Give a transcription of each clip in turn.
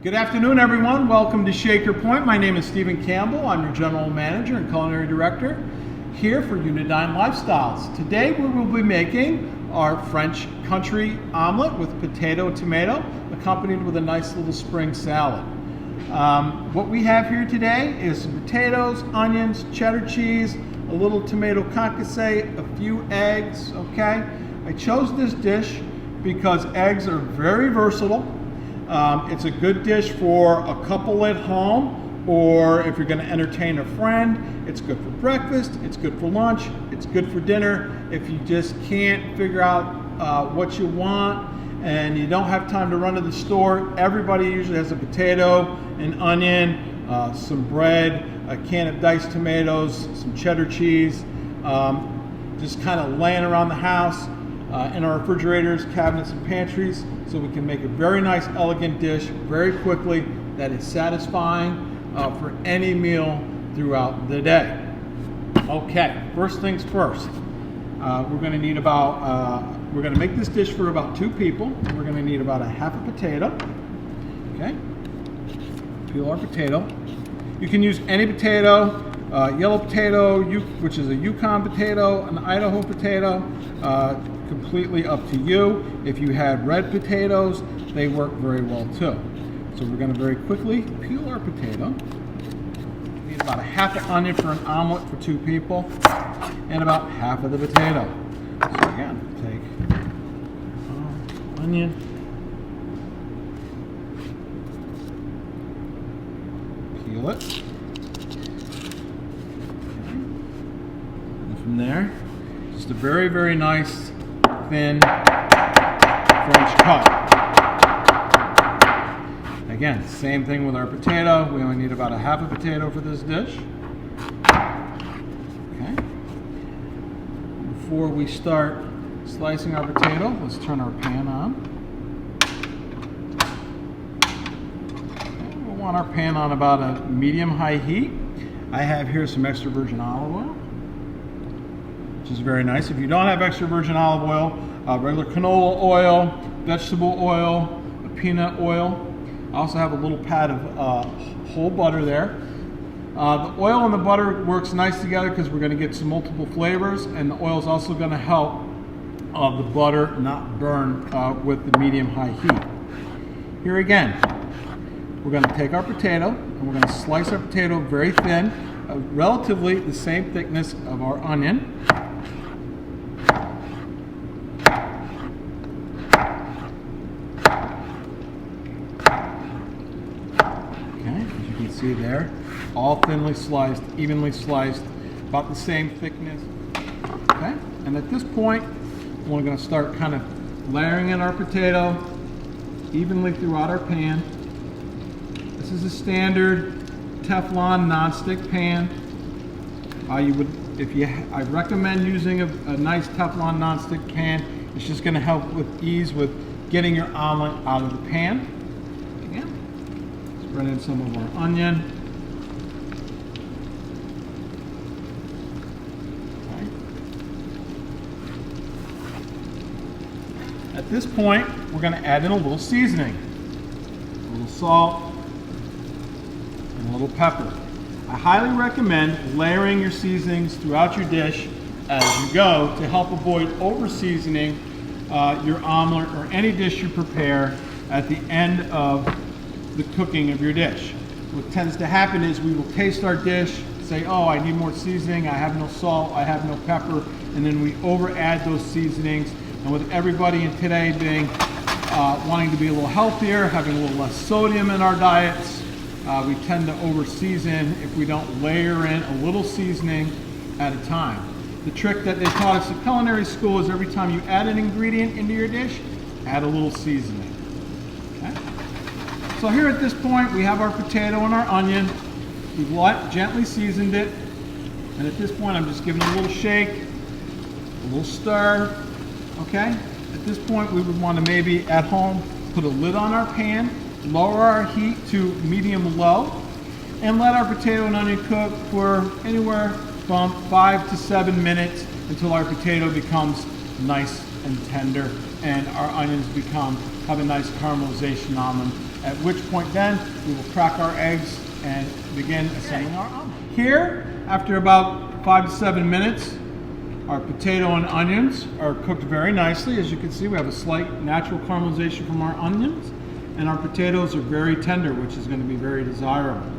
Good afternoon, everyone. Welcome to Shaker Point. My name is Stephen Campbell. I'm your General Manager and Culinary Director here for Unidine Lifestyles. Today we will be making our French country omelet with potato tomato, accompanied with a nice little spring salad. What we have here today is some potatoes, onions, cheddar cheese, a little tomato concasse, a few eggs, okay? I chose this dish because eggs are very versatile. It's a good dish for a couple at home, or if you're going to entertain a friend. It's good for breakfast, it's good for lunch, it's good for dinner. If you just can't figure out what you want and you don't have time to run to the store, everybody usually has a potato, an onion, some bread, a can of diced tomatoes, some cheddar cheese, just kind of laying around the house in our refrigerators, cabinets, and pantries, so we can make a very nice, elegant dish very quickly that is satisfying for any meal throughout the day. Okay, first things first. We're going to need about, we're going to make this dish for about 2 people. We're going to need about a half a potato. Okay, peel our potato. You can use any potato, yellow potato, which is a Yukon potato, an Idaho potato, completely up to you. If you had red potatoes, they work very well too. So we're going to very quickly peel our potato. We need about a half an onion for an omelet for 2 people, and about half of the potato. So again, take onion, peel it, okay. And from there, just a very, very nice thin French cut. Again, same thing with our potato. We only need about a half a potato for this dish. Okay. Before we start slicing our potato, let's turn our pan on. Okay. We'll want our pan on about a medium-high heat. I have here some extra virgin olive oil, which is very nice. If you don't have extra virgin olive oil, regular canola oil, vegetable oil, peanut oil. I also have a little pad of whole butter there. The oil and the butter works nice together because we're going to get some multiple flavors, and the oil is also going to help the butter not burn with the medium-high heat. Here again, we're going to take our potato and we're going to slice our potato very thin, relatively the same thickness of our onion. See there, all thinly sliced, evenly sliced, about the same thickness. Okay, and at this point, we're going to start kind of layering in our potato evenly throughout our pan. This is a standard Teflon nonstick pan. I recommend using a nice Teflon nonstick pan. It's just going to help with ease with getting your omelet out of the pan. Spread in some of our onion. Okay. At this point, we're going to add in a little seasoning, a little salt, and a little pepper. I highly recommend layering your seasonings throughout your dish as you go to help avoid over-seasoning your omelet or any dish you prepare at the end of the cooking of your dish. What tends to happen is we will taste our dish, say, oh, I need more seasoning, I have no salt, I have no pepper, and then we over-add those seasonings. And with everybody in today being wanting to be a little healthier, having a little less sodium in our diets, we tend to over-season if we don't layer in a little seasoning at a time. The trick that they taught us at culinary school is every time you add an ingredient into your dish, add a little seasoning. Okay? So here at this point, we have our potato and our onion. We've gently seasoned it. And at this point, I'm just giving it a little shake, a little stir, okay? At this point, we would want to maybe at home put a lid on our pan, lower our heat to medium-low, and let our potato and onion cook for anywhere from 5 to 7 minutes until our potato becomes nice and tender and our onions have have a nice caramelization on them, at which point then we will crack our eggs and begin assembling our omelet. Here, after about 5 to 7 minutes, our potato and onions are cooked very nicely. As you can see, we have a slight natural caramelization from our onions, and our potatoes are very tender, which is going to be very desirable.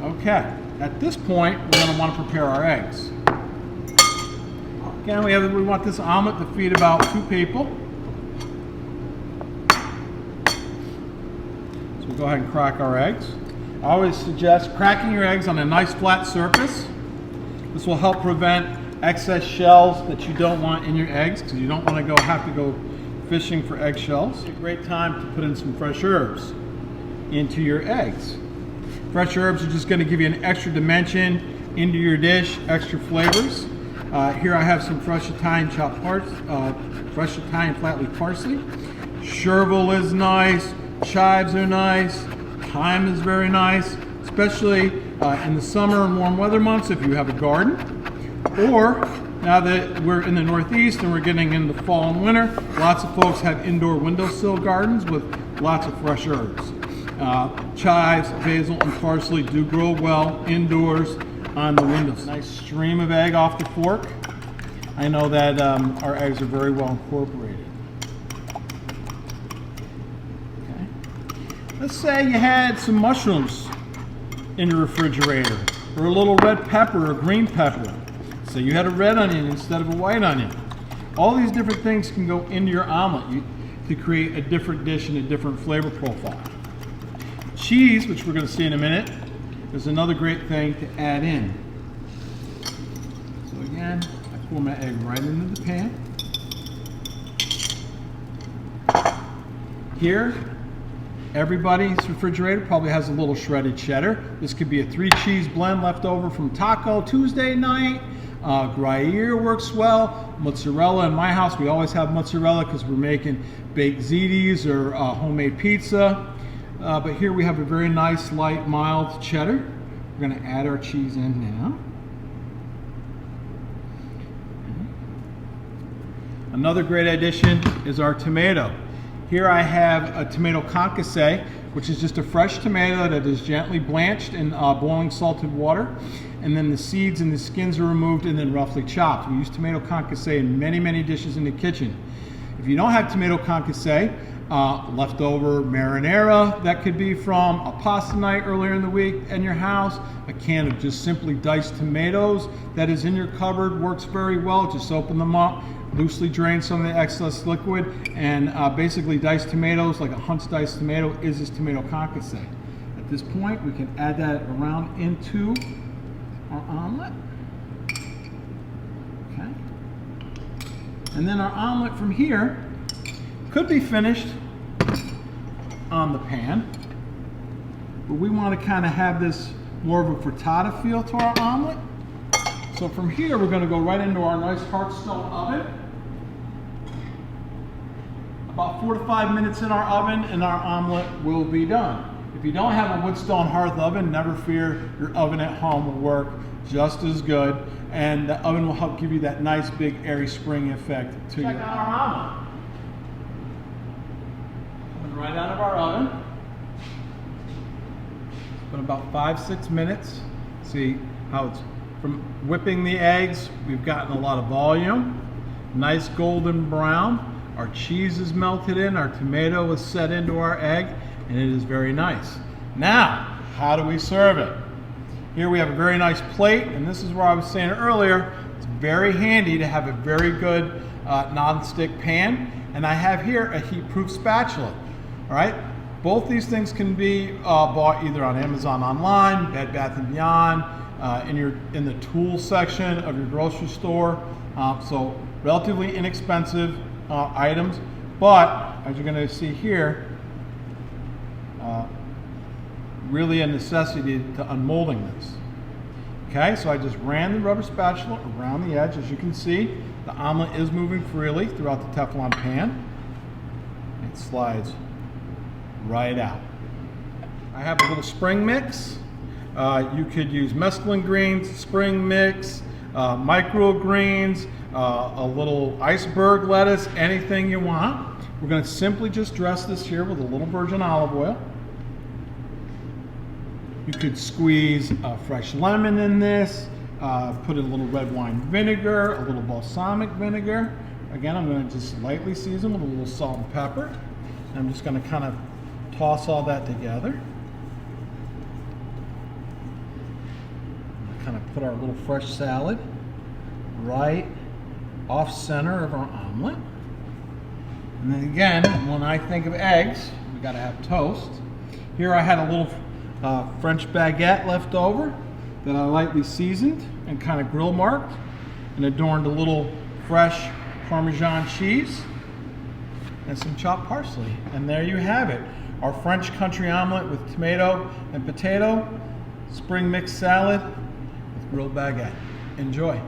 Okay, at this point, we're going to want to prepare our eggs. Again, we want this omelet to feed about 2 people. So we'll go ahead and crack our eggs. I always suggest cracking your eggs on a nice flat surface. This will help prevent excess shells that you don't want in your eggs, because you don't want to have to go fishing for eggshells. It's a great time to put in some fresh herbs into your eggs. Fresh herbs are just going to give you an extra dimension into your dish, extra flavors. Here I have some fresh Italian chopped fresh Italian flat leaf parsley. Chervil is nice. Chives are nice. Thyme is very nice, especially in the summer and warm weather months if you have a garden. Or now that we're in the Northeast and we're getting into fall and winter, lots of folks have indoor windowsill gardens with lots of fresh herbs. Chives, basil, and parsley do grow well indoors on the windows. Nice stream of egg off the fork. I know that our eggs are very well incorporated. Okay. Let's say you had some mushrooms in your refrigerator, or a little red pepper or green pepper. So you had a red onion instead of a white onion. All these different things can go into your omelet to create a different dish and a different flavor profile. Cheese, which we're going to see in a minute, is another great thing to add in. So again, I pour my egg right into the pan. Here, everybody's refrigerator probably has a little shredded cheddar. This could be a 3-cheese blend left over from Taco Tuesday night. Gruyere works well. Mozzarella, in my house, we always have mozzarella because we're making baked ziti's or homemade pizza. But here we have a very nice, light, mild cheddar. We're going to add our cheese in now. Another great addition is our tomato. Here I have a tomato concasse, which is just a fresh tomato that is gently blanched in boiling salted water. And then the seeds and the skins are removed and then roughly chopped. We use tomato concasse in many, many dishes in the kitchen. If you don't have tomato concasse, leftover marinara that could be from a pasta night earlier in the week in your house, a can of just simply diced tomatoes that is in your cupboard works very well. Just open them up, loosely drain some of the excess liquid, and basically diced tomatoes, like a Hunt's diced tomato, is this tomato concasse. At this point, we can add that around into our omelet. Okay. And then our omelet from here could be finished on the pan, but we want to kind of have this more of a frittata feel to our omelet. So from here, we're going to go right into our nice Hearthstone oven. About 4 to 5 minutes in our oven and our omelet will be done. If you don't have a woodstone hearth oven, never fear, your oven at home will work just as good, and the oven will help give you that nice big airy spring effect to your omelet. Coming right out of our oven. It's been about 5-6 minutes. See how it's from whipping the eggs, we've gotten a lot of volume, nice golden brown. Our cheese is melted in, our tomato is set into our egg, and it is very nice. Now, how do we serve it? Here we have a very nice plate, and this is where I was saying earlier, it's very handy to have a very good non-stick pan, and I have here a heat-proof spatula. All right, both these things can be bought either on Amazon online, Bed Bath & Beyond, in the tool section of your grocery store. So relatively inexpensive items, but as you're going to see here, really a necessity to unmolding this. Okay, so I just ran the rubber spatula around the edge. As you can see, the omelet is moving freely throughout the Teflon pan. It slides right out. I have a little spring mix. You could use mesclun greens, spring mix, microgreens, a little iceberg lettuce, anything you want. We're going to simply just dress this here with a little virgin olive oil. You could squeeze a fresh lemon in this, put a little red wine vinegar, a little balsamic vinegar. Again, I'm going to just lightly season with a little salt and pepper. And I'm just going to kind of toss all that together. Kind of put our little fresh salad right off center of our omelet. And then again, when I think of eggs, we got to have toast. Here I had a little French baguette left over that I lightly seasoned and kind of grill marked and adorned a little fresh Parmesan cheese and some chopped parsley. And there you have it, our French country omelet with tomato and potato, spring mix salad, grilled baguette. Enjoy.